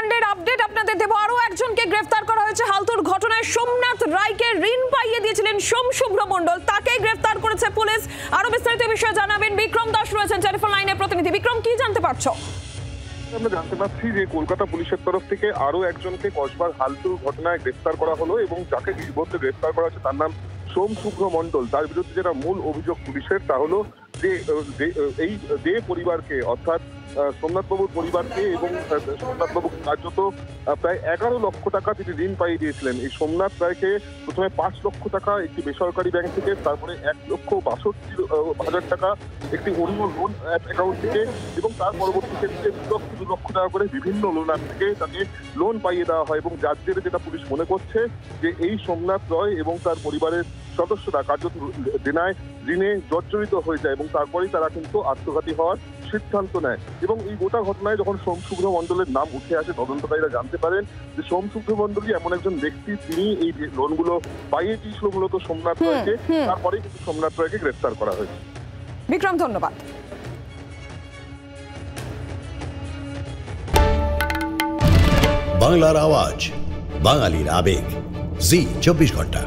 কাণ্ডের আপডেট আপনাদের দেব। আরো একজনকে গ্রেফতার করা হয়েছে হালতুর ঘটনায়। সোমনাথ রায়কে ঋণ পাইয়ে দিয়েছিলেন সোম শুভ্র মণ্ডল, তাকে গ্রেফতার করেছে পুলিশ। আরো বিস্তারিত বিষয়ে জানাবেন বিক্রম দাস, রয়েছেন টেলিফোন লাইনের প্রতিনিধি। বিক্রম, কি জানতে পারছো? আমরা জানতে পারছি যে কলকাতা পুলিশের তরফ থেকে আরো একজনকে কসবার হালতুর ঘটনায় গ্রেফতার করা হলো এবং যাকে এই মুহূর্তে গ্রেফতার করা হচ্ছে তার নাম সোম শুভ্র মণ্ডল। তার বিরুদ্ধে যেটা মূল অভিযোগ পুলিশের তা হলো যে এই যে পরিবারকে অর্থাৎ সোমনাথবাবুর পরিবারকে এবং সোমনাথবাবু কার্যত প্রায় 11 লক্ষ টাকা তিনি ঋণ পাইয়ে দিয়েছিলেন। এই সোমনাথ রায়কে প্রথমে 5 লক্ষ টাকা একটি বেসরকারি ব্যাংক থেকে, তারপরে 1,62,000 টাকা একটি অন্য লোন অ্যাকাউন্ট থেকে এবং তার পরবর্তী ক্ষেত্রে 2 লক্ষ টাকা করে বিভিন্ন লোন অ্যাপ থেকে তাকে লোন পাইয়ে দেওয়া হয়। এবং যার জেরে যেটা পুলিশ মনে করছে যে এই সোমনাথ রয় এবং তার পরিবারের সদস্যরা কার্যত ঋণে জর্জরিত হয়ে যায় এবং তারপরেই তারা কিন্তু আত্মঘাতী হওয়ার সিদ্ধান্ত নেয়। এবং এই গোটা ঘটনায় যখন সোম শুভ্র মণ্ডলের নাম উঠে আসে, তদন্তকারীরা জানতে পারেন যে সোম শুভ্র মণ্ডলই এমন একজন ব্যক্তি, তিনি এই লোনগুলো পাইয়ে দিয়েছিল মূলত সোমনাথ রায়কে। তারপরেই কিন্তু সোমনাথ রায়কে গ্রেফতার করা হয়েছে। বিক্রম, ধন্যবাদ। বাংলার আওয়াজ, বাঙালির আবেগ, জি 24 ঘন্টা।